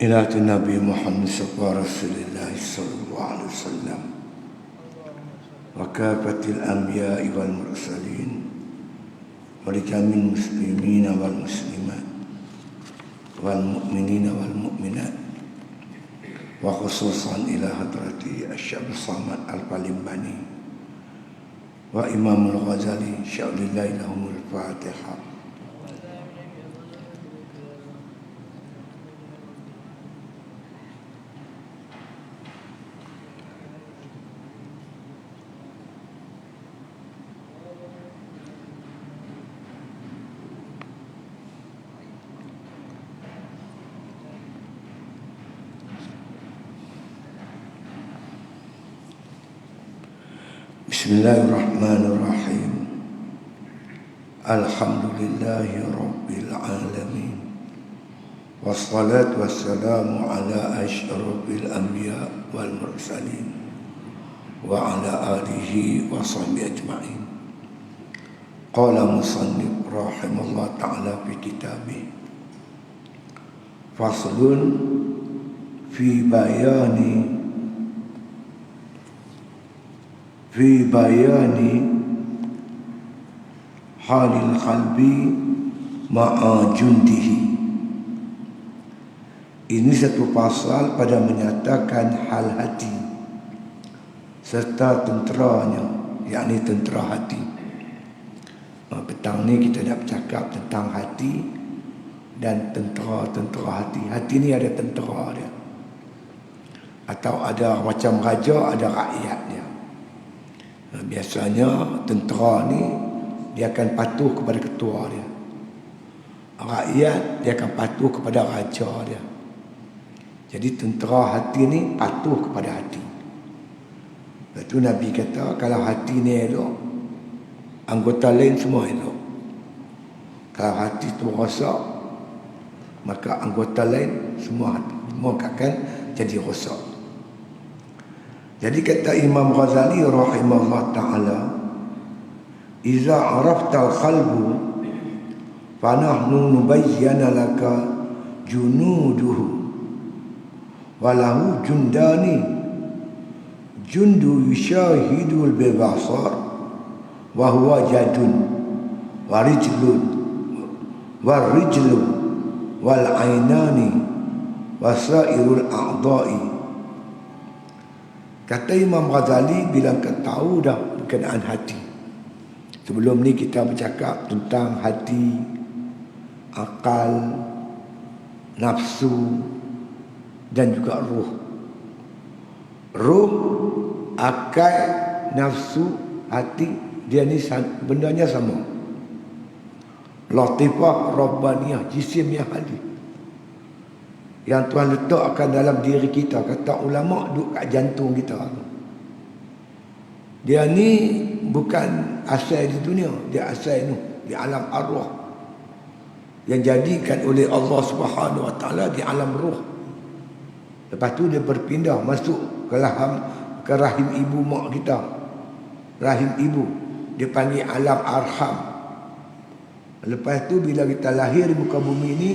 إلى النبي محمد رسول الله صلى الله عليه وسلم وكافة الأنبياء والمرسلين ولجميع المسلمين والمسلمات والمؤمنين والمؤمنات وخصوصا إلى حضرة الشيخ الصامد البالمباني وإمام الغزالي شاء الله لهم الفاتحة. Bismillahirrahmanirrahim. Alhamdulillahi Rabbil Alamin. Wassalatu wassalamu ala asyrafil anbiya wal mursalin wa ala alihi wa sahbihi ajma'in. Qala musannif rahimahullah ta'ala fi kitabih faslun fi bayani halil qalbi ma'a jundihi. Ini satu pasal pada menyatakan hal hati serta tenteranya, yakni tentera hati. Petang ni kita nak bercakap tentang hati dan tentera hati. Hati ni ada tentera dia, atau ada macam raja, ada rakyat dia. Biasanya tentera ni dia akan patuh kepada ketua dia. Rakyat dia akan patuh kepada raja dia. Jadi tentera hati ni patuh kepada hati. Lepas tu Nabi kata kalau hati ni elok, anggota lain semua elok. Kalau hati tu rosak, maka anggota lain semua akan jadi rosak. Jadi kata Imam Ghazali rahimahullah ta'ala, iza arafta al-qalbu fanahnu nubayyana laka junuduhu walahu jundani jundu yushahidul bibasar wa huwa jadun warijlun warijlun wal ainani wasairul a'dha'i. Kata Imam Ghazali bila kita tahu dah berkenaan hati. Sebelum ni kita bercakap tentang hati, akal, nafsu dan juga ruh. Ruh, akal, nafsu, hati, dia ni bendanya sama. Latifah Rabbaniyah, jisim yang halis, yang Tuhan letakkan dalam diri kita. Kata ulama, duduk kat jantung kita. Dia ni bukan asal di dunia, dia asal di alam arwah yang jadikan oleh Allah Subhanahu Wa Taala di alam ruh. Lepas tu dia berpindah masuk ke rahim ibu mak kita. Rahim ibu dia panggil alam arham. Lepas tu bila kita lahir di muka bumi ni,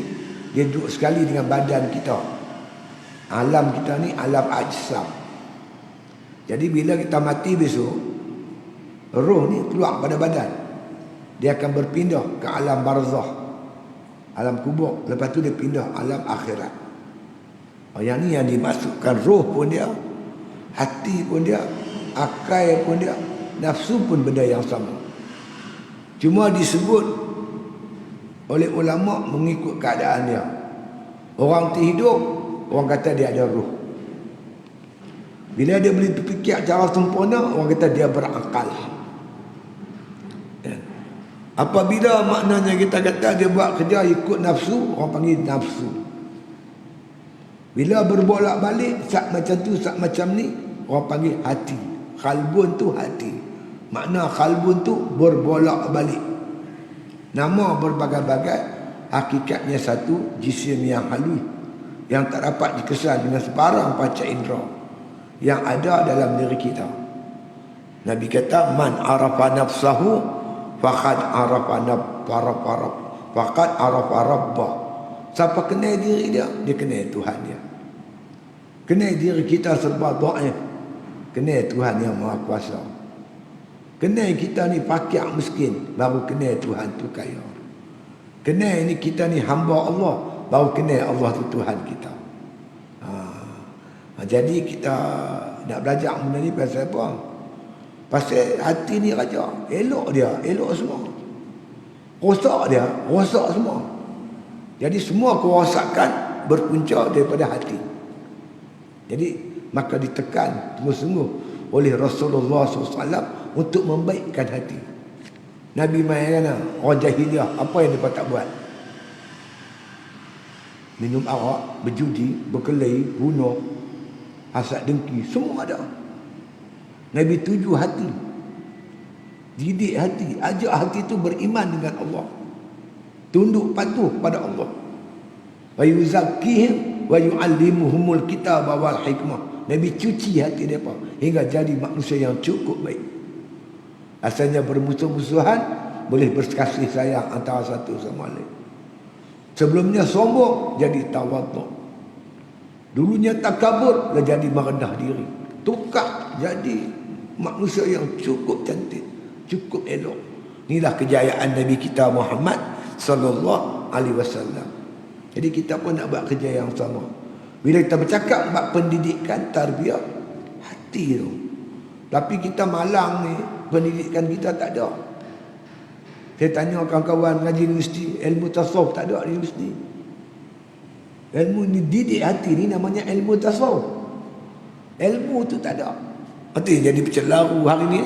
dia duduk sekali dengan badan kita. Alam kita ni alam ajsam. Jadi bila kita mati besok, roh ni keluar pada badan. Dia akan berpindah ke alam barzakh, alam kubur. Lepas tu dia pindah alam akhirat. Yang ni yang dimasukkan roh pun dia, hati pun dia, akal pun dia, nafsu pun benda yang sama. Cuma disebut oleh ulama mengikut keadaan dia. Orang tu hidup, orang kata dia ada ruh. Bila dia boleh berfikir secara sempurna, orang kata dia berakal. Apabila maknanya kita kata dia buat kerja ikut nafsu, orang panggil nafsu. Bila berbolak-balik sak macam tu, sak macam ni, orang panggil hati. Qalbun tu hati. Makna qalbun tu berbolak-balik. Nama berbagai-bagai, hakikatnya satu, jisim yang halus, yang tak dapat dikesan dengan sebarang panca indera yang ada dalam diri kita. Nabi kata, man arafa faqad arafa rabbah. Siapa kenal diri dia, dia kenal Tuhan dia. Kenal diri kita serba dhaif, kenal Tuhan yang Maha Kuasa. Kenal kita ni fakir miskin, baru kenal Tuhan tu kaya. Kenal ni kita ni hamba Allah, baru kenal Allah tu Tuhan kita. Jadi kita nak belajar benda ni pasal apa? Pasal hati ni raja, elok dia, elok semua. Rosak dia, rosak semua. Jadi semua kerosakan berpunca daripada hati. Jadi maka ditekan sungguh-sungguh oleh Rasulullah SAW untuk membaikkan hati. Nabi Mayyana, orang jahiliah, apa yang mereka tak buat? Minum arak, berjudi, berkelahi, bunuh, hasad dengki, semua ada. Nabi tuju hati, didik hati, ajak hati itu beriman dengan Allah, tunduk patuh pada Allah. Wa yuzakkihim wa yu'allimuhumul kitaba wal hikmah. Nabi cuci hati mereka hingga jadi manusia yang cukup baik. Asalnya bermusuh-musuhan, boleh berkasih sayang antara satu sama lain. Sebelumnya sombong, jadi tawadhu. Dulunya takabur, dah jadi merendah diri. Tukar jadi manusia yang cukup cantik, cukup elok. Inilah kejayaan Nabi kita Muhammad sallallahu alaihi wasallam. Jadi kita pun nak buat kerja yang sama. Bila kita bercakap buat pendidikan, tarbiyah hati tu. Tapi kita malang ni, pendidikan kita tak ada. Saya tanya kawan-kawan ngaji universiti, ilmu tasawuf tak ada di universiti. Ilmu ni didik hati ni namanya ilmu tasawuf. Ilmu tu tak ada. Nanti jadi pecelaru hari ni.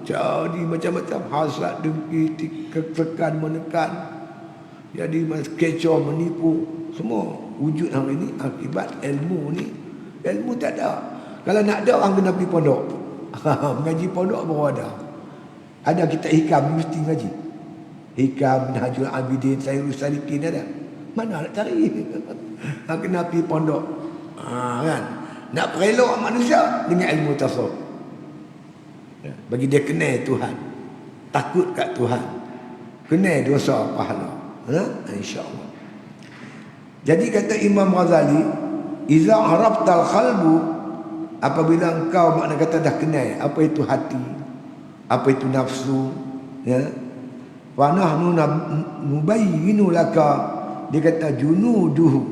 Jadi macam-macam hasad, dengki, tekan, menekan. Jadi kecoh, menipu. Semua wujud hari ni akibat ilmu ni. Ilmu tak ada. Kalau nak ada, orang kena pergi pondok. Mengaji pondok baru ada. Ada kita hikam, mesti ngaji. Hikam, Minhajul Abidin, Sayyidul Salikin ada. Mana nak cari? Kena pergi pondok. Kan? Nak perelok manusia dengan ilmu tasawuf. Bagi dia kenal Tuhan, takut kat Tuhan, kenal dosa pahala. InsyaAllah. Jadi kata Imam Ghazali, iza araftal qalbu, apabila engkau makna kata dah kenal apa itu hati, apa itu nafsu, ya, wa nahnu nubayyinu laka, dia kata junuduhu.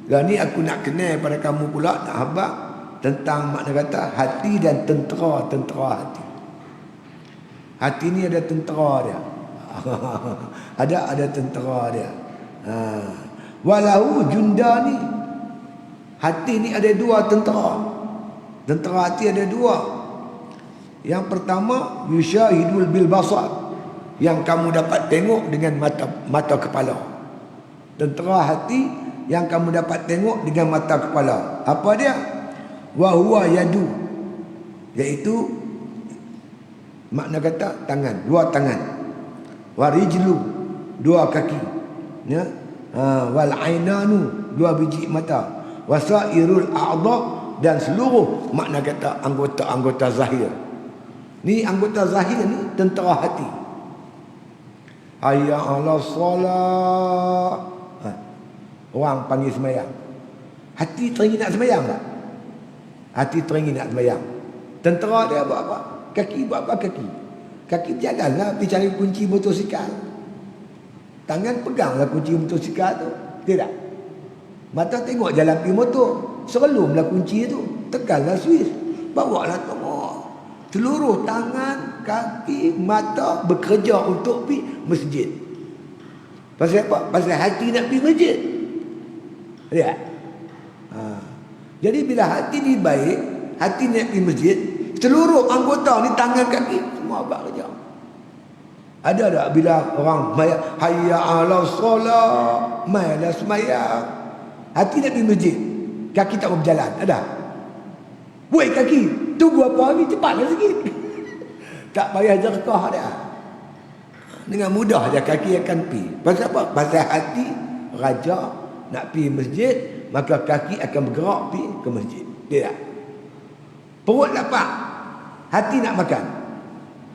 Dan ni aku nak kenal pada kamu pula, nak habaq tentang makna kata hati dan tentera hati. Hati ni ada tentera dia. ada tentera dia. Walau jundani, hati ni ada dua tentera. Tentera hati ada dua. Yang pertama yusyahidul bil basar, yang kamu dapat tengok dengan mata kepala. Tentera hati yang kamu dapat tengok dengan mata kepala. Apa dia? Wa huwa yadu, iaitu makna kata tangan, dua tangan. Wa rijlu, dua kaki, ya. Wal ainanu, dua biji mata. Wasairul a'dha, dan seluruh makna kata anggota-anggota zahir. Ni anggota zahir ni tentera hati. Hayya 'alas solat. Orang panggil sembahyang. Hati teringin nak sembahyang tak? Hati teringin nak sembahyang. Tentera dia buat apa? Kaki buat apa kaki? Kaki berjalanlah pergi cari kunci motosikal. Tangan peganglah kunci motosikal tu. Tidak. Mata tengok jalan pergi motor. Serelumlah kunci tu. Tekanlah switch. Bawalah semua. Seluruh tangan, kaki, mata bekerja untuk pergi masjid. Pasal apa? Pasal hati nak pergi masjid. Lihat. Jadi bila hati ni baik, hati nak pergi masjid, seluruh anggota ni tangan kaki semua buat kerja. Ada tak bila orang hayya 'ala solat, malas sembahyang, hati nak pergi masjid, kaki tak berjalan, ada? Woi kaki, tunggu apa ni, cepatlah sikit. Tak payah jerkah dah. Dengan mudah je kaki akan pergi. Pasal apa? Pasal hati raja nak pergi masjid, maka kaki akan bergerak pergi ke masjid. Tidak. Perut lapar, hati nak makan.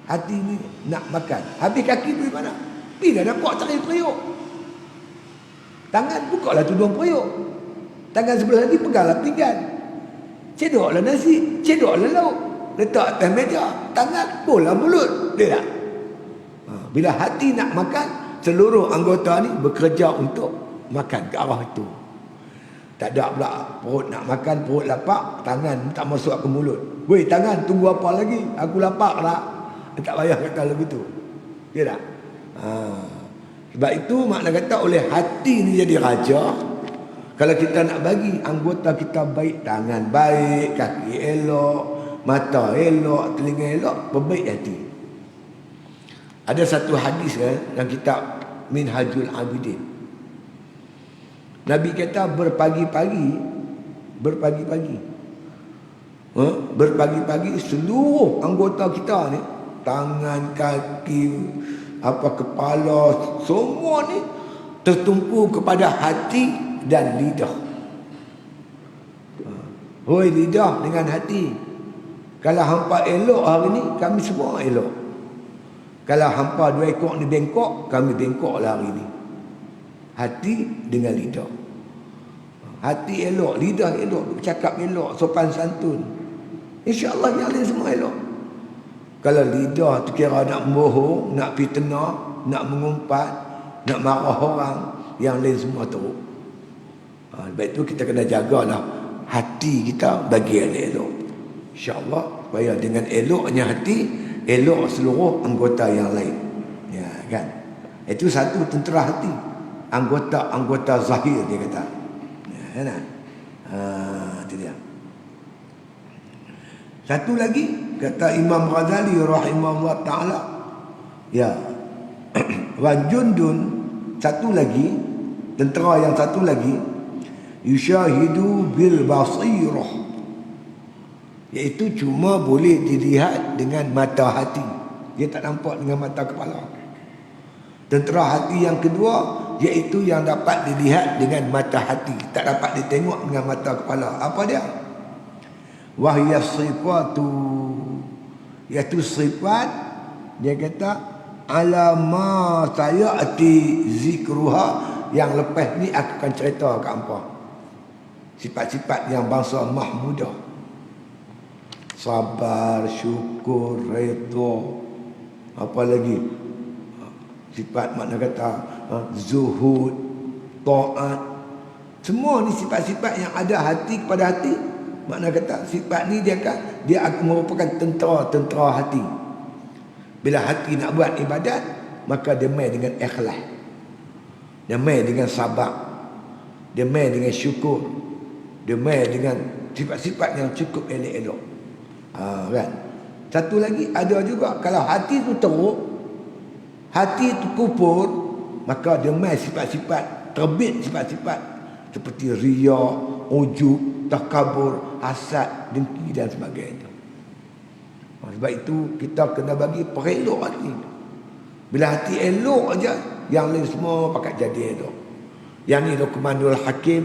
Hati ni nak makan. Habis kaki pergi mana? Pergi dah dapat cari periuk. Tangan bukalah tudung periuk. Tangan sebelah lagi peganglah pinggan. Cedoklah nasi, cedoklah lauk. Letak atas meja. Tangan bola mulut. Dia tak? Bila hati nak makan, seluruh anggota ni bekerja untuk makan ke arah itu. Tak ada pula perut nak makan, perut lapar, tangan tak masuk ke mulut. Weh tangan, tunggu apa lagi? Aku lapar lah. Tak payah kata begitu. Ya tak? Sebab itu makna kata oleh hati ni jadi raja. Kalau kita nak bagi anggota kita baik, tangan baik, kaki elok, mata elok, telinga elok, perbaik hati. Ada satu hadis dalam kitab Minhajul Abidin. Nabi kata berpagi-pagi seluruh anggota kita ni, tangan, kaki, kepala, semua ni tertumpu kepada hati dan lidah. Hoi lidah dengan hati, kalau hampa elok hari ni, kami semua elok. Kalau hampa 2 ekor ni bengkok, kami bengkok lah hari ni. Hati dengan lidah. Hati elok, lidah elok, cakap elok, sopan santun, InsyaAllah yang lain semua elok. Kalau lidah tu kira nak bohong, nak fitnah, nak mengumpat, nak marah orang, yang lain semua teruk. Sebab itu kita kena jagalah hati kita bagi yang elok. InsyaAllah supaya dengan eloknya hati, elok seluruh anggota yang lain. Ya kan? Itu satu tentera hati. Anggota zahir dia kata. Ya kan? Itu dia. Satu lagi kata Imam Ghazali rahimahullah taala, ya. Wajundun, satu lagi tentera yang satu lagi, yushahidu bil basirah, iaitu cuma boleh dilihat dengan mata hati. Dia tak nampak dengan mata kepala. Tentera hati yang kedua, iaitu yang dapat dilihat dengan mata hati, tak dapat ditengok dengan mata kepala. Apa dia? Wahya sifatu, iaitu sifat. Dia kata alama sayati zikruha, yang lepas ni aku akan cerita ke hampa. Sifat-sifat yang bangsa mahmudah. Sabar, syukur, redha, apa lagi? Sifat makna kata zuhud, taat. Semua ni sifat-sifat yang ada hati kepada hati. Makna kata sifat ni dia akan merupakan tentera hati. Bila hati nak buat ibadat, maka dia main dengan ikhlas, dia main dengan sabar, dia main dengan syukur, dia main dengan sifat-sifat yang cukup elok-elok. Kan? Satu lagi ada juga, kalau hati tu teruk, hati tu kufur, maka dia main sifat-sifat, terbit sifat-sifat seperti riya, ujub, takabur, hasad, dengki dan sebagainya. Sebab itu kita kena bagi perelok hati. Bila hati elok aja, yang lain semua pakat jadi elok. Yang ni Luqmanul Hakim,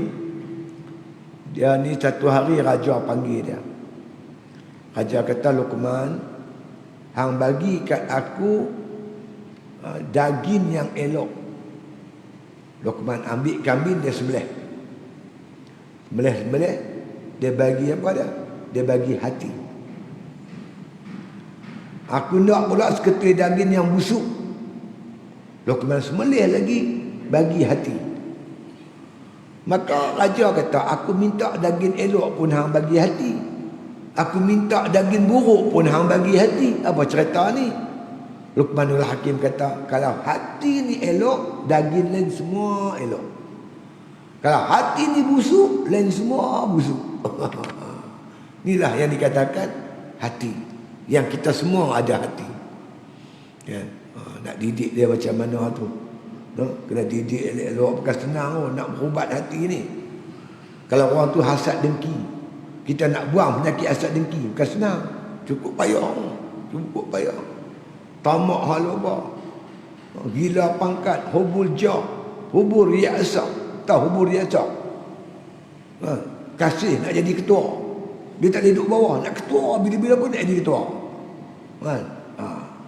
dia ni satu hari raja panggil dia. Raja kata, Luqman, hang bagi kat aku daging yang elok. Luqman ambil kambing, dia sembelih. Sembelih, dia bagi apa dia? Dia bagi hati. Aku nak pula seketul daging yang busuk. Luqman sembelih lagi, bagi hati. Maka raja kata, aku minta daging elok pun hang bagi hati, aku minta daging buruk pun hang bagi hati. Apa cerita ni? Luqmanul Hakim kata, kalau hati ni elok, daging lain semua elok. Kalau hati ni busuk, lain semua busuk. Inilah yang dikatakan hati. Yang kita semua ada hati. Ya. Nak didik dia macam mana tu? Kena didik elok-elok, bukan senang nak berubat hati ni. Kalau orang tu hasad dengki, kita nak buang penyakit hasad dengki, bukan senang. Cukup payah. Tamak halaba, gila pangkat, hubul jah, hubur riasa. Tahu hubur riasa? Kasih nak jadi ketua, dia tak duduk bawah, nak ketua bila-bila pun nak jadi ketua.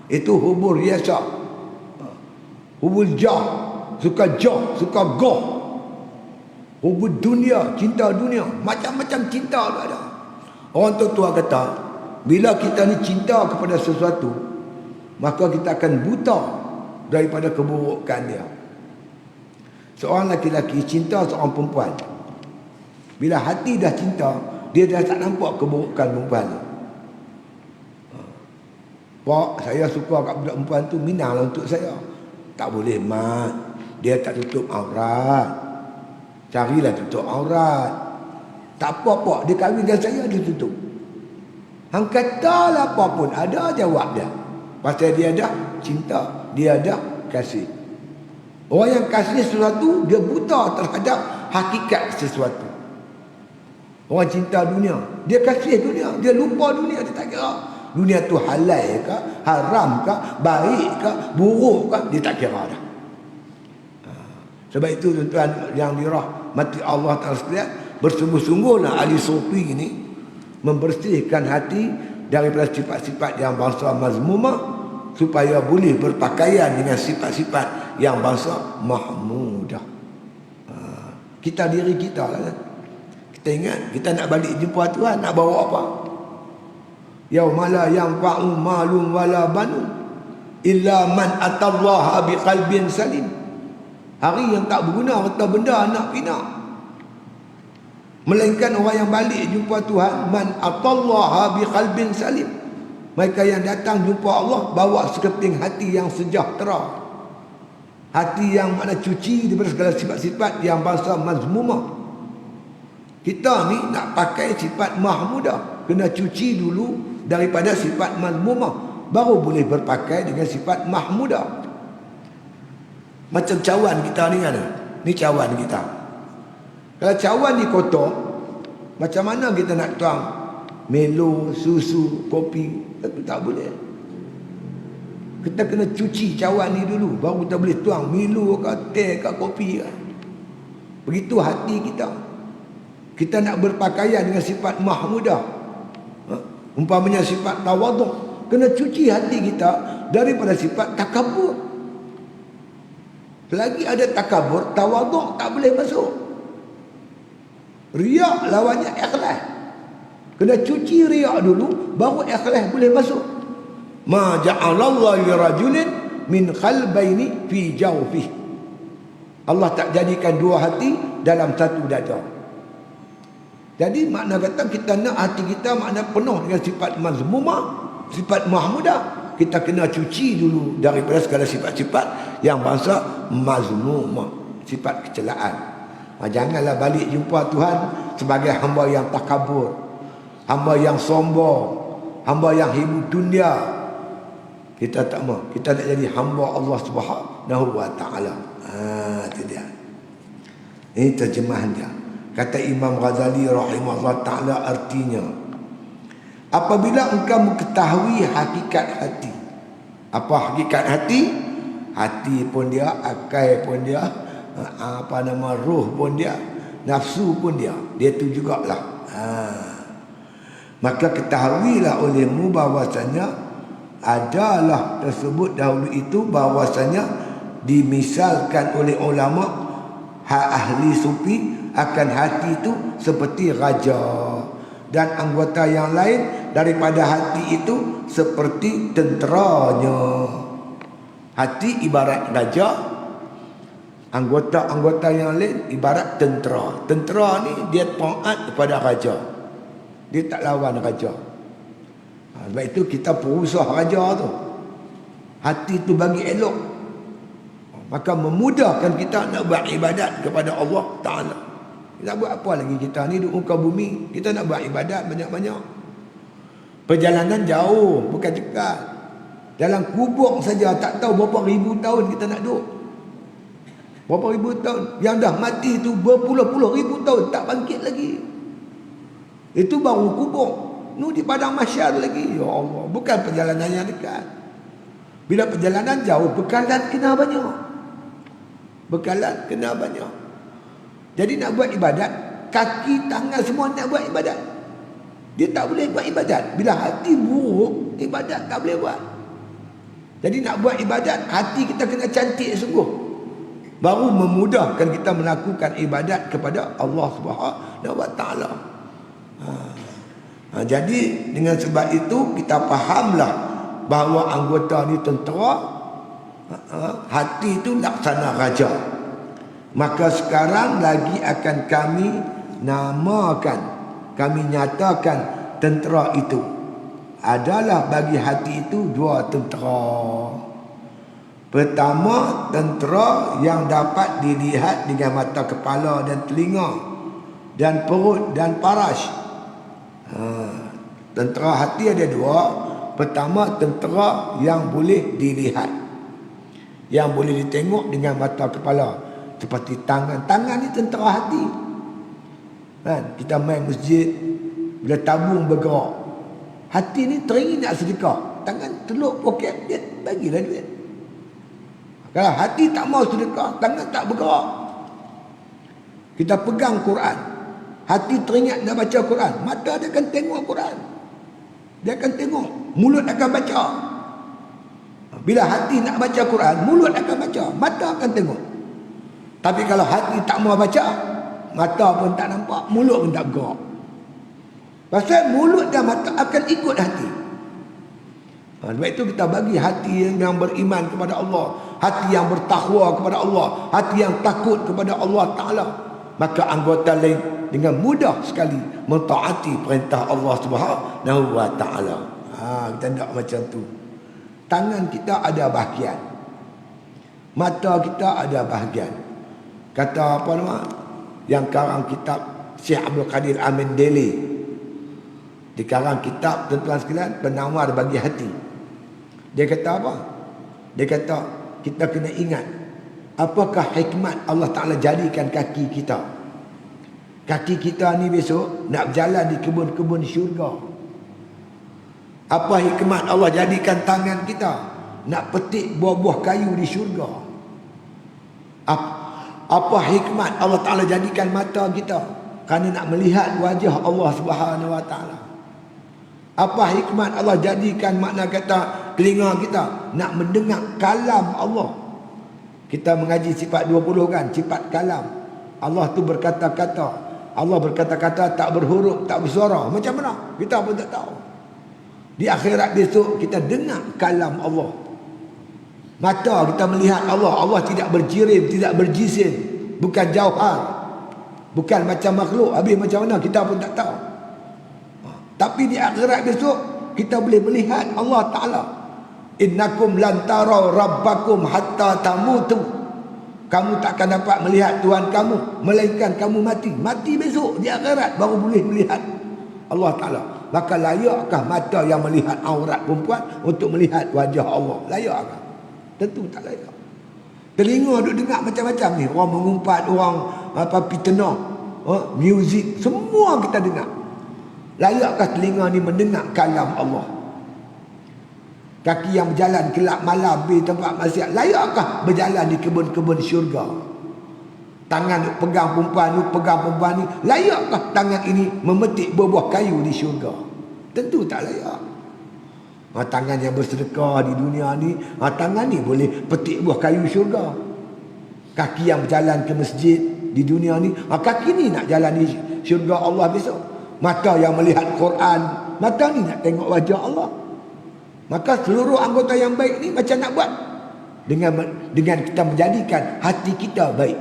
Itu hubur riasa. Hubul jah, suka goh. Hubud dunia, cinta dunia. Macam-macam cinta tu ada. Orang tua kata, bila kita ni cinta kepada sesuatu, maka kita akan buta daripada keburukan dia. Seorang laki-laki cinta seorang perempuan. Bila hati dah cinta, dia dah tak nampak keburukan perempuan tu. Pak, saya suka kat budak perempuan tu, minanglah untuk saya. Tak boleh, mat. Dia tak tutup aurat. Carilah tutup aurat. Tak apa, Pak. Dia kahwin dengan saya, dia tutup. Hang katalah apa pun, ada jawab dia. Pasal dia dah cinta, dia dah kasih. Orang yang kasih sesuatu, dia buta terhadap hakikat sesuatu. Orang cinta dunia, dia kasih dunia, dia lupa dunia, dia tak kira. Dunia tu halal ke, haram ke, baik ke, buruk ke, dia tak kira dah. Sebab itu tuan-tuan yang dirahmati Allah Ta'ala sekalian, bersungguh-sungguhlah ahli sufi ini membersihkan hati daripada sifat-sifat yang bangsa mazmumah, supaya boleh berpakaian dengan sifat-sifat yang bangsa mahmudah. Kita diri kita lah kan. Kita ingat, kita nak balik jumpa Tuhan, nak bawa apa? Yaumala yanfa'u malun wala banun illa man atallaha biqalbin salim. Hari yang tak berguna harta benda nak pinak, melainkan orang yang balik jumpa Tuhan, man atallaha biqalbin salim. Mereka yang datang jumpa Allah bawa sekeping hati yang sejahtera, hati yang mana cuci daripada segala sifat-sifat yang bangsa mazmumah. Kita ni nak pakai sifat mahmudah, kena cuci dulu daripada sifat mazmumah, baru boleh berpakai dengan sifat mahmudah. Macam cawan kita ni kan, ni cawan kita. Kalau cawan ni kotor, macam mana kita nak tuang Milo, susu, kopi? Tak boleh. Kita kena cuci cawan ni dulu, baru kita boleh tuang Milo ke, teh ke, kopi ke. Begitu hati kita. Kita nak berpakaian dengan sifat mahmudah, umpamanya sifat tawaduk, kena cuci hati kita daripada sifat takabur. Lagi ada takabur, tawaduk tak boleh masuk. Riak lawannya ikhlas. Kena cuci riak dulu, baru ikhlas boleh masuk. Ma ja'alallahu li rajulin min qalbayni fi jawfihi. Allah tak jadikan dua hati dalam satu dada. Jadi makna kata kita nak hati kita makna penuh dengan sifat mazmumah, sifat mahmudah. Kita kena cuci dulu daripada segala sifat-sifat yang bangsa mazmumah, sifat kecelaan. Janganlah balik jumpa Tuhan sebagai hamba yang takabur, hamba yang sombong, hamba yang hibu dunia. Kita tak mau. Kita nak jadi hamba Allah Subhanahu wa taala. Itu dia. Ini terjemahan dia. Kata Imam Ghazali rahimahullah ta'ala, artinya, apabila engkau mengetahui hakikat hati. Apa hakikat hati? Hati pun dia, akal pun dia, roh pun dia, nafsu pun dia. Dia tu jugalah. Maka ketahuilah olehmu bahwasanya adalah tersebut dahulu itu, bahwasanya dimisalkan oleh ulama ahli sufi akan hati itu seperti raja, dan anggota yang lain daripada hati itu seperti tenteranya. Hati ibarat raja, anggota-anggota yang lain ibarat tentera. Tentera ni dia taat kepada raja, dia tak lawan raja. Sebab itu kita perusah raja tu, hati tu bagi elok, maka memudahkan kita nak buat ibadat kepada Allah Ta'ala. Kita buat apa lagi kita ni di muka bumi? Kita nak buat ibadat banyak-banyak. Perjalanan jauh, bukan dekat. Dalam kubur saja tak tahu berapa ribu tahun kita nak duduk. Berapa ribu tahun. Yang dah mati tu berpuluh-puluh ribu tahun tak bangkit lagi. Itu baru kubur. Nu di padang mahsyar lagi. Ya Allah, bukan perjalanan yang dekat. Bila perjalanan jauh, bekalan kena banyak. Bekalan kena banyak. Jadi nak buat ibadat, kaki, tangan semua nak buat ibadat. Dia tak boleh buat ibadat. Bila hati buruk, ibadat tak boleh buat. Jadi nak buat ibadat, hati kita kena cantik sungguh. baru memudahkan kita melakukan ibadat kepada Allah Subhanahu wa taala. Jadi dengan sebab itu kita fahamlah bahawa anggota ni tentera, hati itu laksana raja. Maka sekarang lagi akan kami namakan, kami nyatakan tentera itu adalah bagi hati itu dua tentera. Pertama, tentera yang dapat dilihat dengan mata kepala dan telinga dan perut dan paras. Tentera hati ada dua. Pertama, tentera yang boleh dilihat, yang boleh ditengok dengan mata kepala, seperti tangan. Tangan ni tentera hati. Kita main masjid, bila tabung bergerak, hati ni teringin nak sedekah, tangan teluk poket dia bagilah duit. Kalau hati tak mau sedekah, tangan tak bergerak. Kita pegang Quran, hati teringat nak baca Quran, mata dia akan tengok Quran, dia akan tengok, mulut akan baca. Bila hati nak baca Quran, mulut akan baca, mata akan tengok. Tapi kalau hati tak mau baca, mata pun tak nampak, mulut pun tak bergerak. Pasal mulut dan mata akan ikut hati. Sebab itu kita bagi hati yang beriman kepada Allah, hati yang bertakwa kepada Allah, hati yang takut kepada Allah Ta'ala. Maka anggota lain dengan mudah sekali mentaati perintah Allah Subhanahu wa Ta'ala. Kita tak macam tu. Tangan kita ada bahagian, mata kita ada bahagian. Kata apa nama yang karang kitab Syekh Abdul Qadir Amin Deli, di karang kitab tuan-tuan sekalian, Penawar Bagi Hati. Dia kata apa? Dia kata kita kena ingat apakah hikmat Allah Ta'ala jadikan kaki kita. Kaki kita ni besok nak berjalan di kebun-kebun syurga. Apa hikmat Allah jadikan tangan kita nak petik buah-buah kayu di syurga. Apa hikmat Allah Ta'ala jadikan mata kita kerana nak melihat wajah Allah Subhanahu wa Ta'ala. Apa hikmat Allah jadikan makna kata telinga kita nak mendengar kalam Allah. Kita mengaji sifat 20 kan, sifat kalam. Allah tu berkata-kata, Allah berkata-kata tak berhuruf, tak bersuara. Macam mana? Kita pun tak tahu. Di akhirat besok kita dengar kalam Allah. Mata kita melihat Allah. Allah tidak berjirim, tidak berjisim, bukan jauhar, bukan macam makhluk. Habis macam mana kita pun tak tahu. Tapi di akhirat besok kita boleh melihat Allah Ta'ala. Innakum lan taraw rabbakum hatta tamutu. Kamu tak akan dapat melihat Tuhan kamu melainkan kamu mati. Mati besok di akhirat baru boleh melihat Allah Ta'ala. Maka layakkah mata yang melihat aurat perempuan untuk melihat wajah Allah? Layakkah? Tentu tak layak. Telinga duk dengar macam-macam ni, orang mengumpat, orang pitena, muzik, semua kita dengar. Layakkah telinga ni mendengar kalam Allah? Kaki yang berjalan kelab malam di tempat maksiat, layakkah berjalan di kebun-kebun syurga? Tangan pegang perempuan ni, layakkah tangan ini memetik buah-buah kayu di syurga? Tentu tak layak. Tangan yang bersedekah di dunia ni, tangan ni boleh petik buah kayu syurga. Kaki yang berjalan ke masjid di dunia ni, kaki ni nak jalan di syurga Allah besok. Mata yang melihat Quran, mata ni nak tengok wajah Allah. Maka seluruh anggota yang baik ni macam nak buat dengan kita menjadikan hati kita baik.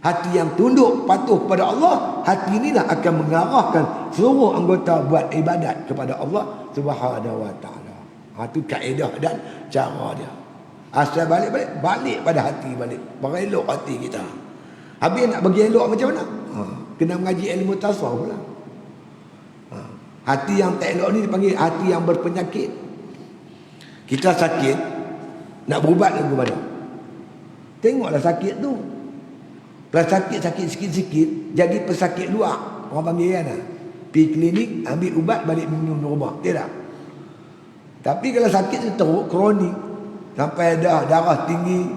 Hati yang tunduk patuh kepada Allah, hati inilah akan mengarahkan seluruh anggota buat ibadat kepada Allah Subhanahu wa Ta'ala. Itu kaedah dan cara dia. Asal balik pada hati balik. Berelok hati kita. Habis nak bagi elok macam mana? Kena mengaji ilmu tasawuf pula. Hati yang tak elok ni dipanggil hati yang berpenyakit. Kita sakit, nak berubat lagu mana? Tengoklah sakit tu. Kalau sakit sikit-sikit, jadi pesakit luar. Orang panggil kan? Pergi klinik, ambil ubat, balik minum di rumah. Tidak. Tapi kalau sakit tu teruk, kronik, sampai dah darah tinggi,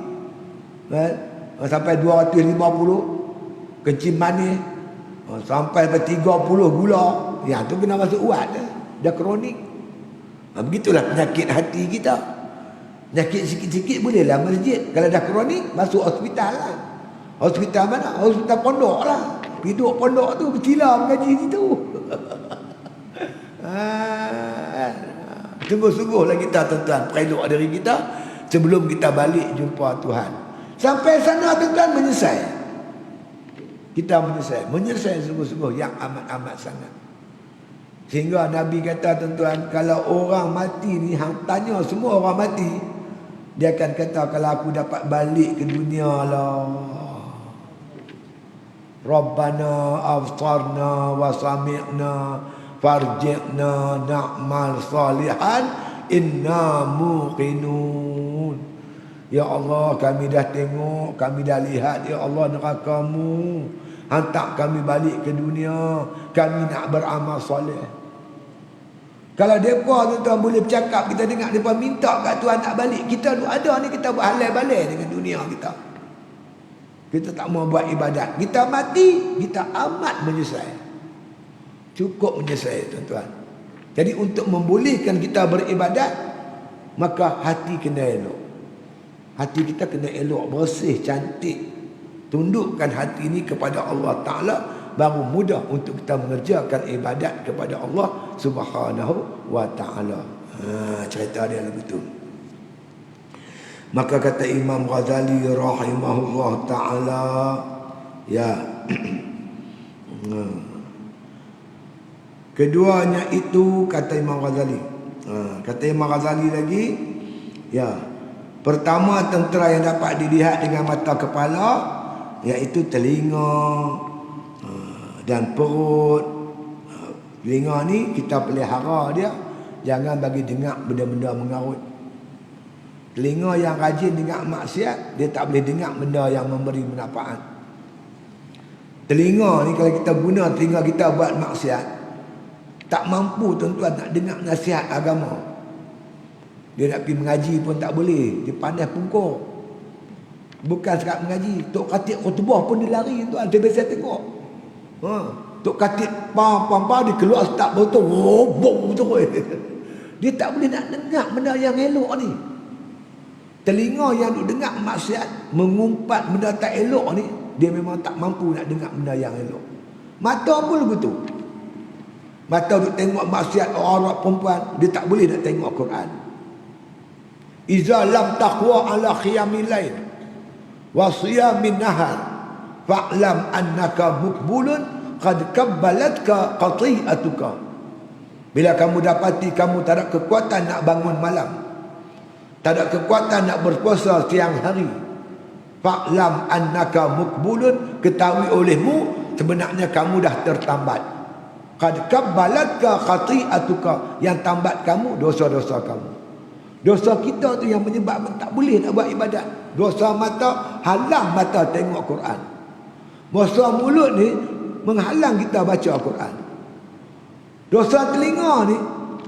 sampai 250, kencing manis, sampai 30 gula, yang tu kena masuk ubat dah kronik. Begitulah penyakit hati kita. Penyakit sikit-sikit bolehlah masjid. Kalau dah kronik, masuk hospital lah. Hospital mana? Hospital pondok lah. Hidup pondok tu bercila mengaji situ. Sungguh-sungguhlah kita tuan-tuan perelok diri kita sebelum kita balik jumpa Tuhan. Sampai sana tuan-tuan menyesal. Kita menyesal sungguh-sungguh yang amat-amat sangat. Sehingga Nabi kata tuan-tuan, kalau orang mati ni, hang tanya semua orang mati, dia akan kata, kalau aku dapat balik ke dunia lah, Rabbana absarna wa sami'na farji'na na'mal salihan inna muqinun. Ya Allah, kami dah tengok, kami dah lihat, ya Allah, neraka-Mu. Hantar kami balik ke dunia, kami nak beramal soleh. Kalau mereka tuan-tuan boleh bercakap, kita dengar mereka minta kat Tuhan nak balik, kita ada ni, kita berhalai-balai dengan dunia kita. Kita tak mau buat ibadat. Kita mati, kita amat menyesal. Cukup menyesal tuan-tuan. Jadi untuk membolehkan kita beribadat, maka hati kena elok. Hati kita kena elok, bersih, cantik. Tundukkan hati ini kepada Allah Ta'ala, baru mudah untuk kita mengerjakan ibadat kepada Allah Subhanahu wa Ta'ala. Cerita dia lagu tu. Maka kata Imam Ghazali rahimahullah ta'ala, ya, keduanya itu kata Imam Ghazali, kata Imam Ghazali lagi, ya, pertama tentera yang dapat dilihat dengan mata kepala, iaitu telinga dan perut. Telinga ni kita pelihara dia, jangan bagi dengar benda-benda mengarut. Telinga yang rajin dengar maksiat, dia tak boleh dengar benda yang memberi manfaat. Telinga ni kalau kita guna telinga kita buat maksiat, tak mampu tuan-tuan nak dengar nasihat agama. Dia nak pergi mengaji pun tak boleh, dia pandai pungkur. Bukan sekat mengaji, Tok Khatib khutbah pun dia lari tuan, dia biasa tengok. Tok Khatib pam dia keluar start betul, bom betul. Dia tak boleh nak dengar benda yang elok ni. Telinga yang duk dengar maksiat, mengumpat benda tak elok ni, dia memang tak mampu nak dengar benda yang elok. Mata pun begitu. Mata duk tengok maksiat orang perempuan, dia tak boleh nak tengok Quran. Iza lam taqwa ala khiyamil lail wa siyamin nahar fa'lam annaka mukbulun qad kabbalatka qati'atuka. Bila kamu dapati kamu tak ada kekuatan nak bangun malam, tak ada kekuatan nak berpuasa siang hari, fa'lam annaka mukbulun, ketahui olehmu sebenarnya kamu dah tertambat. Qad kabbalatka qati'atuka, yang tambat kamu dosa-dosa kamu. Dosa kita tu yang menyebabkan tak boleh nak buat ibadat. Dosa mata, halang mata tengok Quran. Dosa mulut ni menghalang kita baca Quran. Dosa telinga ni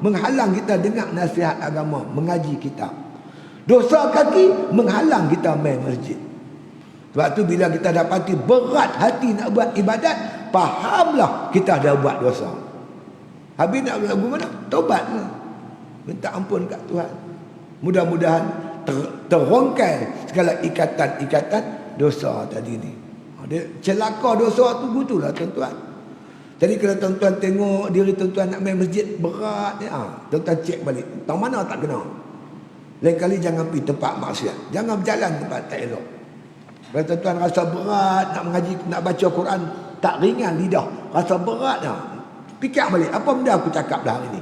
menghalang kita dengar nasihat agama, mengaji kitab. Dosa kaki menghalang kita main masjid. Sebab tu bila kita dapati berat hati nak buat ibadat, fahamlah kita dah buat dosa. Habis nak buat mana? Taubatlah. Minta ampun kat Tuhan. Mudah-mudahan terrongkai segala ikatan-ikatan dosa tadi ni. Dia celaka dosa tu gitulah tuan-tuan. Jadi kalau tuan-tuan tengok diri tuan-tuan nak main masjid berat ni, tuan-tuan cek balik. Tahu mana tak kena. Lain kali jangan pergi tempat maksiat. Jangan berjalan tempat tak elok. Kalau tuan-tuan rasa berat nak mengaji, nak baca Quran, tak ringan lidah, rasa berat dah, fikir balik, apa benda aku cakap dah hari ni.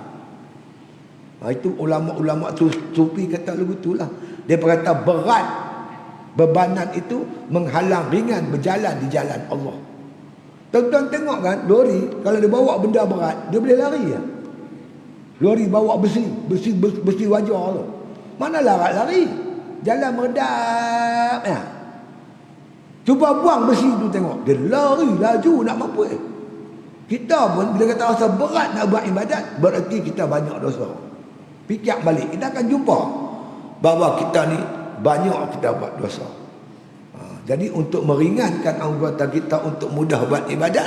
Itu ulama-ulama sufi kata begitulah. Dia berkata berat bebanan itu menghalang ringan berjalan di jalan Allah. Tuan-tuan tengok kan, lori kalau dia bawa benda berat, dia boleh lari ya. Lori bawa besi wajar tu, mana larat lari, jalan meredap ya. Cuba buang besi tu tengok, dia lari laju nak mampu. Kita pun bila kata rasa berat nak buat ibadat, berarti kita banyak dosa. Fikir balik, kita akan jumpa bahawa kita ni banyak kita buat dosa. Jadi untuk meringankan anggota kita untuk mudah buat ibadat,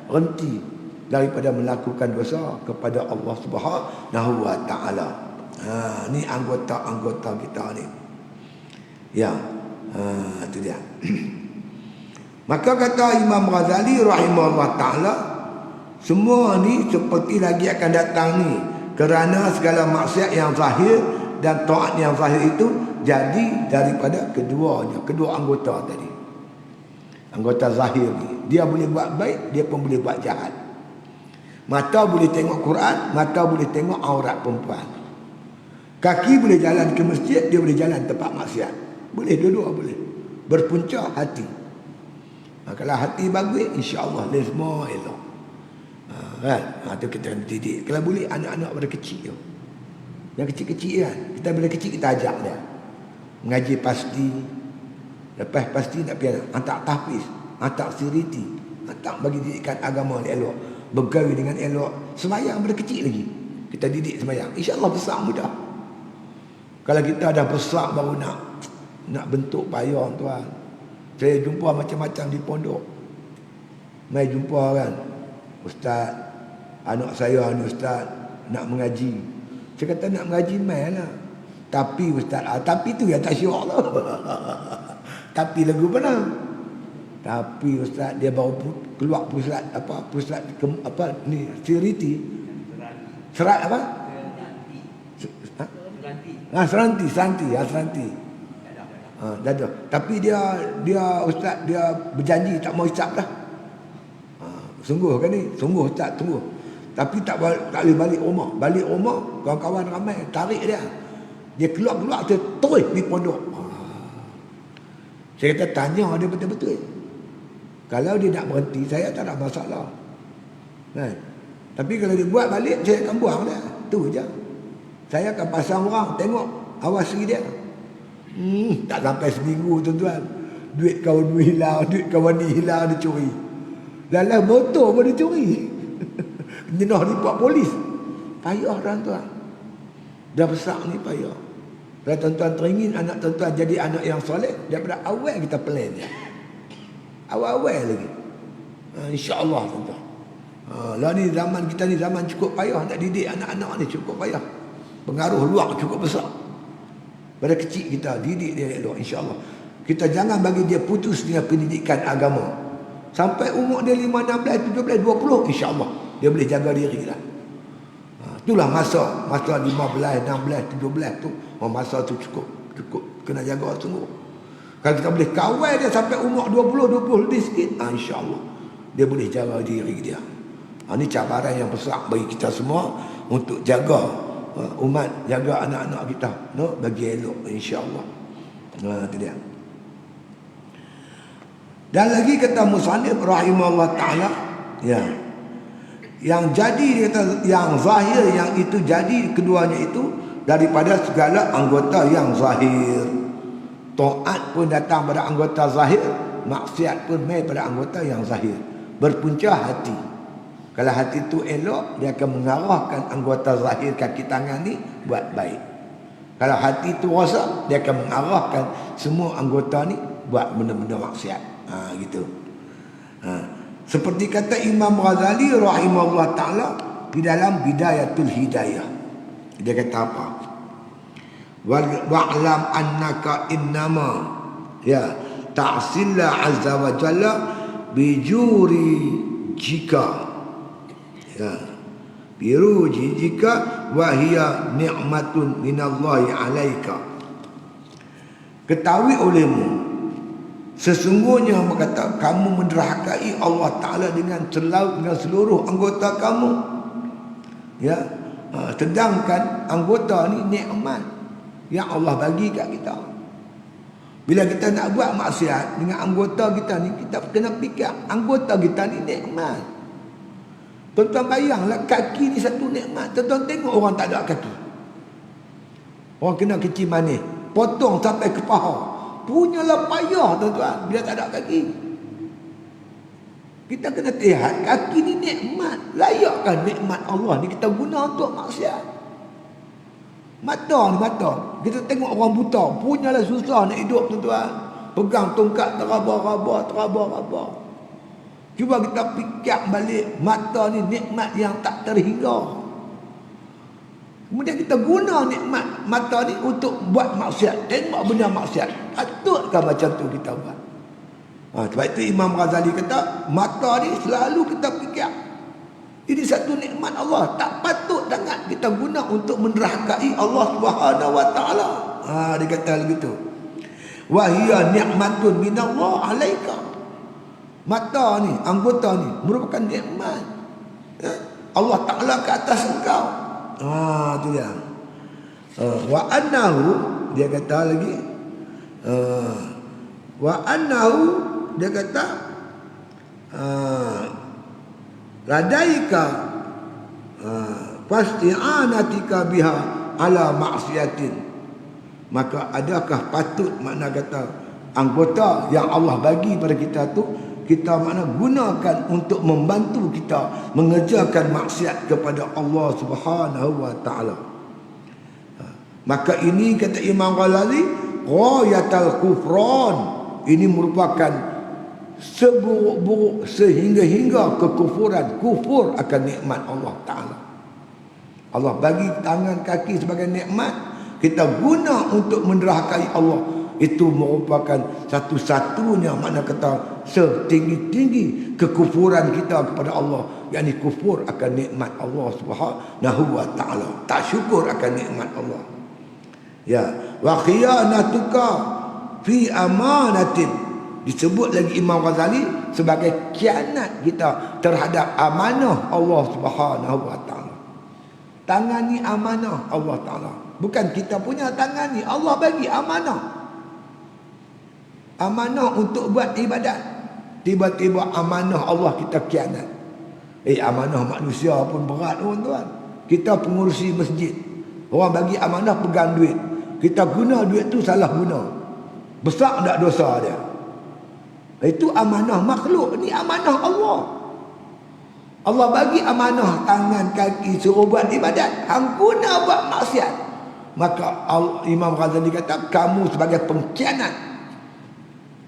berhenti daripada melakukan dosa kepada Allah Subhanahu wa Ta'ala. Ni anggota-anggota kita ni. Ya. Itu dia. Maka kata Imam Ghazali rahimahullah ta'ala, semua ni seperti lagi akan datang ni, kerana segala maksiat yang zahir dan taat yang zahir itu jadi daripada kedua anggota tadi. Anggota zahir ni, dia boleh buat baik, dia pun boleh buat jahat. Mata boleh tengok Quran, mata boleh tengok aurat perempuan. Kaki boleh jalan ke masjid, dia boleh jalan tempat maksiat. Boleh, dua-dua boleh. Berpunca hati. Kalau hati bagus, insya-Allah dia semua elok. Kan? Itu kita didik. Kalau boleh anak-anak pada kecil tu. Yang kecil-kecil kan. Kita bila kecil kita ajak dia. Mengaji pasti. Lepas pasti nak pergi hantar tahfiz, hantar siriti, hantar bagi didikan agama ni elok. Bergaul dengan elok. Sembahyang pada kecil lagi. Kita didik sembahyang. Insya-Allah besar mudah. Kalau kita dah besar baru nak bentuk payah tuan. Saya jumpa macam-macam di pondok. Mai jumpa kan, ustaz, anak saya ni ustaz nak mengaji. Saya kata nak mengaji mai lah. Tapi ustaz, tapi tu yang tak syok lah. Tapi lagu mana? Tapi ustaz dia baru keluar pusat ni siriti. Serat apa? Seranti. Dah. Tapi dia ustaz dia berjanji tak mau hisap dah. Sungguh kan ni? Sungguh ustaz, tunggu. Tapi tak boleh balik rumah. Balik rumah, kawan-kawan ramai tarik dia. Dia keluar terus di pondok. Saya kata tanya dia betul-betul. Kalau dia nak berhenti, saya tak ada masalah. Kan? Tapi kalau dia buat balik, saya akan buang dia. Tu je. Saya akan pasang orang, tengok, awasi dia. Tak sampai seminggu tuan-tuan. Duit kawan ni hilang, duit kawan ni hilang, dia curi. Dalam motor pun dia curi. Jenah report polis. Payah tuan-tuan. Dah besar ni payah. Kalau tuan-tuan teringin anak tuan-tuan jadi anak yang soleh, daripada awal kita plan dia. Awal-awal lagi. InsyaAllah tuan-tuan. Lah ni zaman kita ni zaman cukup payah nak didik anak-anak ni, cukup payah. Pengaruh luar cukup besar. Pada kecil kita didik dia elok, insya-Allah. Kita jangan bagi dia putus dengan pendidikan agama. Sampai umur dia 5, 16, 17, 20, insya-Allah dia boleh jaga diri lah. Itulah masa 15, 16, 17 tu, masa tu cukup kena jaga sungguh. Kalau kita boleh kawal dia sampai umur 20 lebih sikit, insya-Allah dia boleh jaga diri dia. Ini cabaran yang besar bagi kita semua untuk jaga umat, jaga anak-anak kita, bagi elok, insya-Allah. Itu dia. Dan lagi kata musannif rahimahullah taala, ya, yang jadi kata yang zahir, yang itu jadi keduanya itu daripada segala anggota yang zahir. Taat pun datang pada anggota zahir, maksiat pun mai pada anggota yang zahir. Berpunca hati. Kalau hati tu elok, dia akan mengarahkan anggota zahir kaki tangan ni buat baik. Kalau hati tu rosak, dia akan mengarahkan semua anggota ni buat benda-benda maksiat. Gitu. Seperti kata Imam Ghazali rahimahullah ta'ala di dalam Bidayatul Hidayah. Dia kata apa? Wa'lam annaka innama ta'silla azza wa jalla bijuri jika biruji jika wahia ni'matun minallahi alaika. Ketahui olehmu sesungguhnya berkata kamu menderhakai Allah Ta'ala dengan seluruh anggota kamu, sedangkan anggota ni nikmat yang Allah bagi kat kita. Bila kita nak buat maksiat dengan anggota kita ni, kita kena fikir anggota kita ni nikmat. Tuan-tuan bayanglah, kaki ni satu nikmat. Tuan-tuan tengok orang tak ada kaki, orang kena kecil manis, potong sampai ke paha, punyalah payah tuan-tuan bila tak ada kaki. Kita kena lihat kaki ni nikmat. Layakkah nikmat Allah ni kita guna untuk maksiat? Mata ni mata, kita tengok orang buta, punyalah susah nak hidup tuan-tuan. Pegang tongkat teraba-raba. Cuba kita fikir balik, mata ni nikmat yang tak terhingga. Kemudian kita guna nikmat mata ni untuk buat maksiat. Tengok benda maksiat. Patutkah macam tu kita buat? Sebab itu Imam Ghazali kata, mata ni selalu kita fikir. Ini satu nikmat Allah. Tak patut sangat kita guna untuk menerhakai Allah Subhanahu Wa Taala. Dia kata begitu. Wa hiya ni'matun minallah 'alaika. Mata ni, anggota ni merupakan nikmat Allah Taala ke atas engkau. Tu dia. Wa annahu, dia kata lagi, wa annahu, dia kata ladaika fasti'anatika biha ala maksiatin. Maka adakah patut, makna kata anggota yang Allah bagi pada kita tu, kita makna gunakan untuk membantu kita mengerjakan maksiat kepada Allah Subhanahu Wa Taala. Maka ini kata Imam Ghazali, ghayatul kufran, ini merupakan seburuk-buruk sehingga kekufuran, kufur akan nikmat Allah Taala. Allah bagi tangan kaki sebagai nikmat, kita guna untuk menderhakai Allah. Itu merupakan satu-satunya, makna kata setinggi-tinggi kekufuran kita kepada Allah, yakni kufur akan nikmat Allah Subhanahu Wa Taala, tak syukur akan nikmat Allah. Ya, wa khiyanatuka fi amanatin, disebut lagi Imam Ghazali sebagai khianat kita terhadap amanah Allah Subhanahu Wa Taala. Tangan ni amanah Allah Taala, bukan kita punya tangan ni. Allah bagi amanah. Amanah untuk buat ibadat. Tiba-tiba amanah Allah kita khianat. Amanah manusia pun berat, tuan-tuan. Kita pengurusi masjid, orang bagi amanah pegang duit, kita guna duit tu salah guna, besar tak dosa dia? Itu amanah makhluk, ni amanah Allah. Allah bagi amanah tangan kaki suruh buat ibadat, hang guna buat maksiat. Maka Imam Ghazali kata, kamu sebagai pengkhianat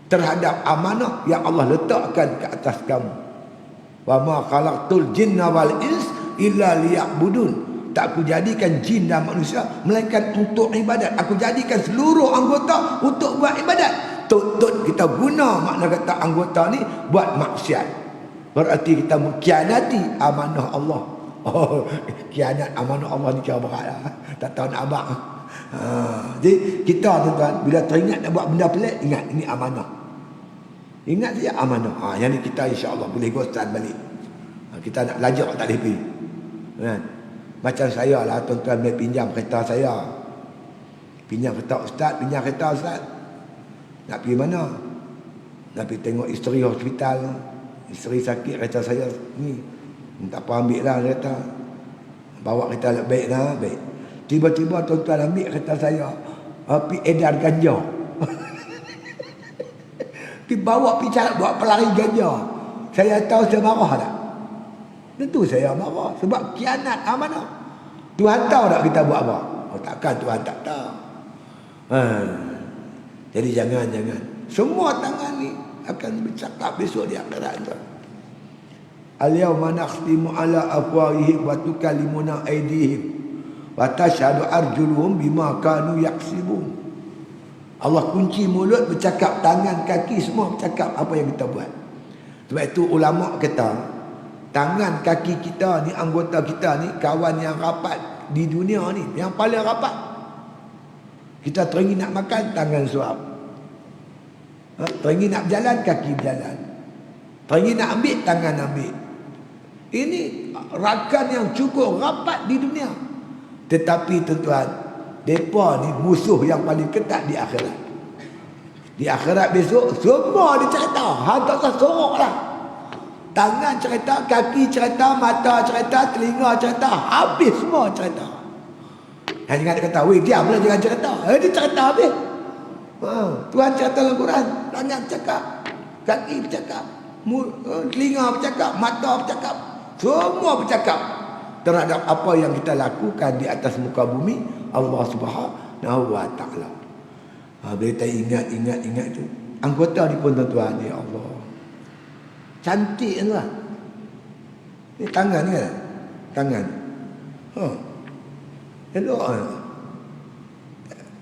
terhadap amanah yang Allah letakkan ke atas kamu. Wa ma khalaqtul jinna wal ins illa liya'budun. Tak aku jadikan jin dan manusia melainkan untuk ibadat. Aku jadikan seluruh anggota untuk buat ibadat. Tut kita guna, makna kata anggota ni buat maksiat, berarti kita mengkhianati amanah Allah. Khianat amanah Allah ni kira berat lah. Tak tahu nak abang. Jadi kita, tuan-tuan, bila teringat nak buat benda pelik, ingat ini amanah. Ingat saja amanah. Yang ni kita insya-Allah boleh gosan balik. Kita nak belajar tak boleh pergi. Kan? Macam saya lah, tuan-tuan, boleh pinjam kereta saya. Pinjam kereta ustaz, pinjam kereta ustaz. Nak pergi mana? Nak pergi tengok isteri hospital. Isteri sakit, kereta saya ni. Tak apa, ambil lah kereta. Bawa kereta baik lah, baik. Tiba-tiba tuan-tuan ambil kereta saya, pergi edar ganja. Pergi bawa pergi buat pelari ganja. Saya tahu saya marah tak? Tentu saya marah. Sebab khianat amanah. Tuhan tahu tak kita buat apa? Takkan Tuhan tak tahu. Jadi jangan. Semua tangan ni akan bercakap besok di akhirat. Al-yawma nakhtimu ala afwahihim wa tukallimuna aydihim wa tashhadu arjuluhum bima kanu yaksibun. Allah kunci mulut, bercakap tangan, kaki, semua bercakap apa yang kita buat. Sebab itu ulama kata, tangan, kaki kita ni, anggota kita ni, kawan yang rapat di dunia ni, yang paling rapat. Kita teringin nak makan, tangan suap. Teringin nak berjalan, kaki berjalan. Teringin nak ambil, tangan ambil. Ini rakan yang cukup rapat di dunia. Tetapi tuan-tuan, mereka ni musuh yang paling ketat di akhirat. Di akhirat besok, semua dicerita. Hang tak usah sorok lah. Tangan cerita, kaki cerita, mata cerita, telinga cerita, habis semua cerita. Yang jangan kata, weh diam lah, jangan cerita. Dia cerita habis. Tuhan cerita dalam Quran, tangan cakap, kaki bercakap, telinga bercakap, mata bercakap, semua bercakap terhadap apa yang kita lakukan di atas muka bumi Allah Subhanahu Wa Taala. Bila kita ingat tu, anggota ni pun, tuan-tuan, ya Allah, cantik lah. Ni tangan kan? Tangan. Elok.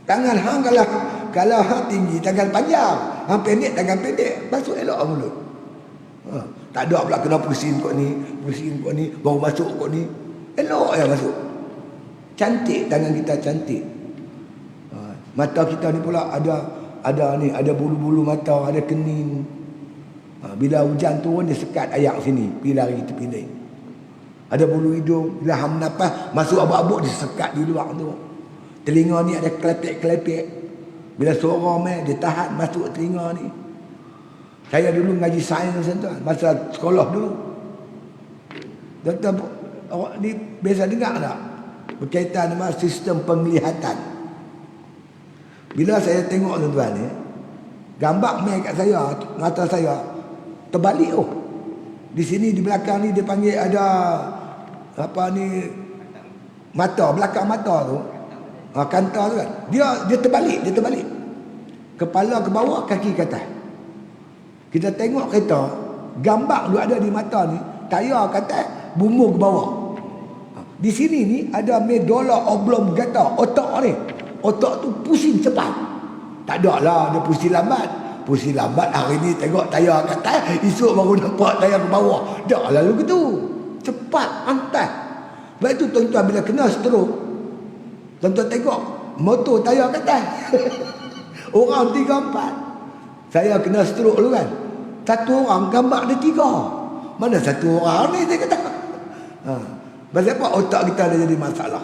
Tangan hang kalau hang tinggi, tangan panjang. Hang pendek, tangan pendek. Masuk elok mulut. Tak ada pula kena pusing kau ni, baru masuk kau ni. Elok yang masuk. Cantik tangan kita, cantik. Mata kita ni pula ada bulu-bulu mata, ada kening. Bila hujan turun dia sekat ayak sini, pergi lari tepi lain. Ada bulu hidung, bila hang nafas masuk abuk-abuk dia sekat di luar tu. Telinga ni ada kelepek-kelepek. Bila suara mai dia tahan masuk telinga ni. Saya dulu ngaji sains tuan, masa sekolah dulu. Doktor awak ni biasa dengar tak? Berkaitan dengan sistem penglihatan. Bila saya tengok tuan-tuan ni, gambar mai kat saya, mata saya terbalik Di sini di belakang ni dia panggil ada apa ni, mata, belakang mata tu. Kantar tu kan. Dia terbalik, Kepala ke bawah, kaki ke atas. Kita tengok kereta, gambar tu ada di mata ni, tayar ke atas, bumbu ke bawah. Di sini ni ada medulla oblongata, otak ni. Otak tu pusing cepat. Tak ada lah dia pusing lambat. Pusing lambat hari ni tengok tayar ke atas, esok baru nampak tayar ke bawah. Dah lalu gitu. Cepat, hantar. Sebab itu tuan-tuan bila kena stroke, tuan-tuan tengok motor tayar ke atas. Orang 3-4. Saya kena stroke dulu kan. Satu orang gambar ada 3. Mana satu orang ni saya kata. Sebab apa otak kita ada jadi masalah.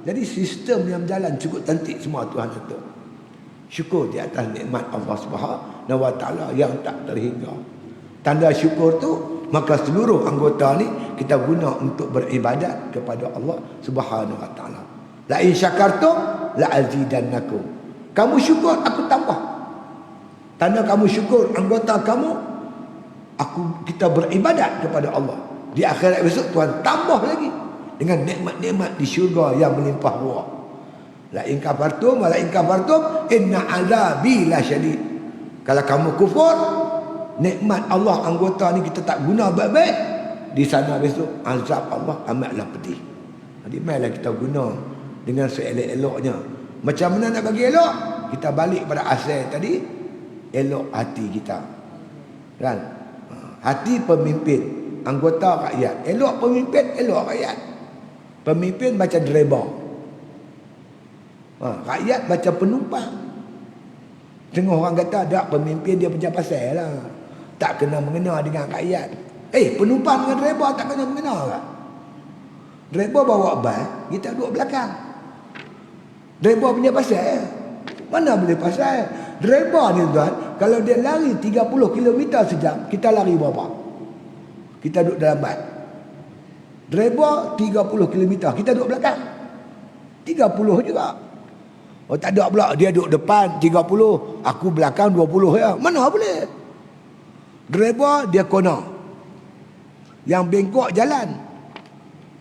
Jadi sistem yang berjalan cukup cantik semua Tuhan itu. Syukur di atas nikmat Allah Subhanahu wa taala yang tak terhingga. Tanda syukur tu maka seluruh anggota ni kita guna untuk beribadat kepada Allah Subhanahu wa taala. La in syakartum la azidannakum. Kamu syukur aku tambah. Tanda kamu syukur anggota kamu, kita beribadat kepada Allah. Di akhirat besok Tuhan tambah lagi dengan nikmat-nikmat di syurga yang melimpah ruah. La in kafartum wa la in kafartum inna azabi lasyadid. Kalau kamu kufur, nikmat Allah anggota ni kita tak guna baik-baik, di sana besok azab Allah amatlah pedih. Jadi mainlah kita guna dengan seelok-eloknya. Macam mana nak bagi elok? Kita balik pada asal tadi, elok hati kita. Kan? Hati pemimpin, anggota rakyat. Elok pemimpin, elok rakyat. Pemimpin macam driver. Rakyat macam penumpang. Tengok orang kata tak, pemimpin dia punya pasal lah, tak kena mengena dengan rakyat. Penumpang dengan driver tak kena mengena tak? Driver bawa bas, kita duduk belakang. Driver punya pasal. Mana boleh pasal? Driver ni tuan, kalau dia lari 30 km sejam, kita lari berapa? Kita duduk dalam bas. Driver 30 km, kita duduk belakang 30 juga. Tak ada pula dia duduk depan 30, aku belakang 20 ya. Mana boleh? Driver dia corner, yang bengkok jalan,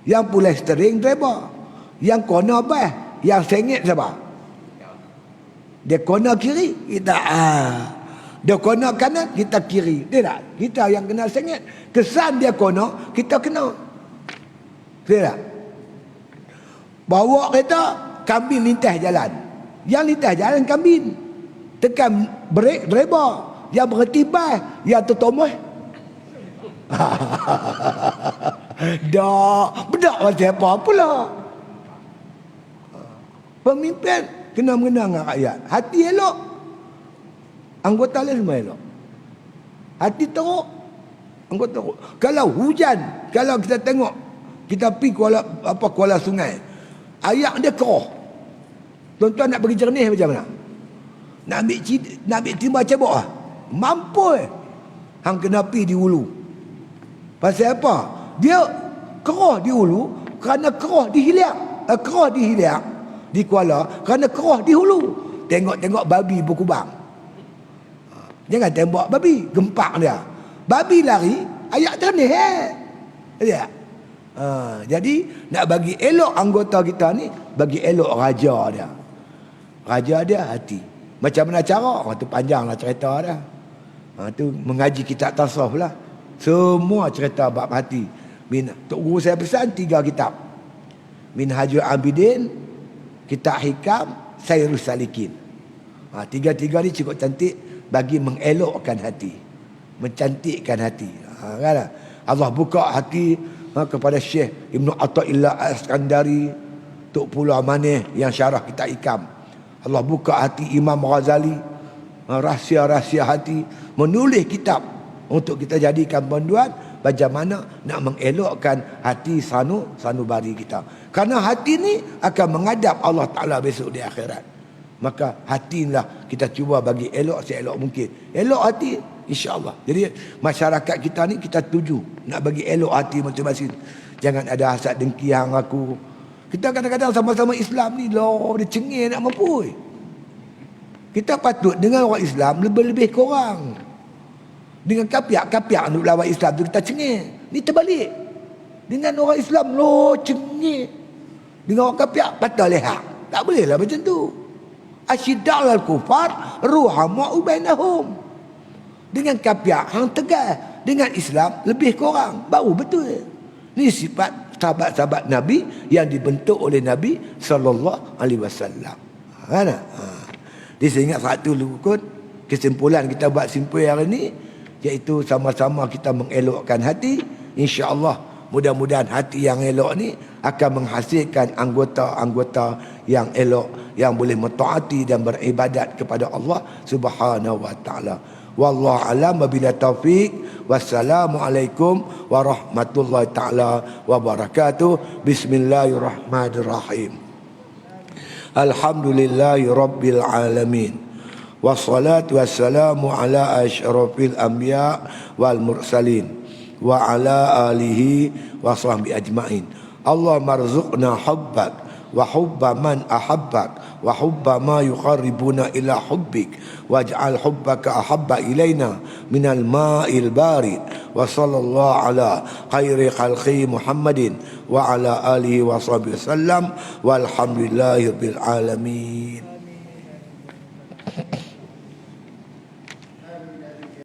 yang pulai steering driver, yang corner bas, yang sengit siapa? Dia corner kiri, kita dia corner kanan, kita kiri. Dia tak? Kita yang kena sengit. Kesan dia corner, kita kena. Dia tak? Bawa kereta, kambing lintas jalan. Yang lintas jalan kambing. Tekan brake driver, yang berhenti bas, yang tertomoh. Dak, bedak macam apa pula. Pemimpin kena mengenang dengan rakyat. Hati elok, anggota lain semua elok. Hati teruk, anggota teruk. Kalau hujan, kalau kita tengok, kita pergi Kuala Sungai, air dia keruh. Tuan-tuan nak pergi jernih macam mana? Nak ambil timba cabuk lah? Mampu. Hang kena pergi di hulu. Pasal apa? Dia keruh di hulu kerana keruh di hilir. Keruh di hilir di Kuala kerana keruh di hulu. Tengok-tengok babi berkubang. Jangan tembak babi, gempak dia. Babi lari, ayak jernih ya. Jadi nak bagi elok anggota kita ni, bagi elok raja dia. Raja dia hati. Macam mana cara? Tu panjanglah cerita dah. Tu mengaji kitab tasawuf lah. Semua cerita bab hati. Tok guru saya pesan 3 kitab. Minhajul Abidin, kitab hikam, sairus salikin. Tiga-tiga ni cukup cantik bagi mengelokkan hati, mencantikkan hati. Kan? Allah buka hati kepada Syekh Ibnu Athaillah Al-Iskandari, Tok Pulau Manih yang syarah kitab hikam. Allah buka hati Imam Ghazali, rahsia-rahsia hati, menulis kitab untuk kita jadikan panduan bagaimana nak mengelokkan hati sanubari kita. Kerana hati ni akan menghadap Allah Ta'ala besok di akhirat. Maka hati inilah kita cuba bagi elok seelok mungkin. Elok hati, insya-Allah. Jadi masyarakat kita ni kita tuju nak bagi elok hati masing-masing. Jangan ada hasad dengki hang aku. Kita kadang-kadang sama-sama Islam ni dia cengih nak mampu. Kita patut dengan orang Islam lebih-lebih korang. Dengan kapiak-kapiak untuk lawan Islam tu kita cengih. Ni terbalik. Dengan orang Islam cengih. Dengan orang kapiak patah lehat. Tak boleh lah macam tu. Asyidda'u al kufar ruhama'u bainahum. Dengan kapiak hang tegas, dengan Islam lebih korang. Baru betul. Ni sifat sahabat-sahabat Nabi yang dibentuk oleh Nabi sallallahu alaihi wasallam. Dia saya ingat satu lukut kesimpulan kita buat simpul hari ni, iaitu sama-sama kita mengelokkan hati. InsyaAllah mudah-mudahan hati yang elok ni akan menghasilkan anggota-anggota yang elok, yang boleh mentaati dan beribadat kepada Allah Subhanahu wa taala. Wallahu a'lam, wabila taufik. Wassalamualaikum warahmatullahi taala wabarakatuh. Bismillahirrahmanirrahim. Alhamdulillahi rabbil alamin. Wassalatu wassalamu ala asyrafil anbiya wal mursalin wa ala alihi wa sahbihi ajma'in. Allahumma rzuqna hubbak wa hubba man ahabbak wa hubba ma yuqarribuna ila hubbik waj'al hubbaka ahabba ilaina minal ma'il barid wa sallallahu ala khairi khalqi Muhammadin wa ala alihi wa sahbihi wasallam walhamdulillahi rabbil alamin.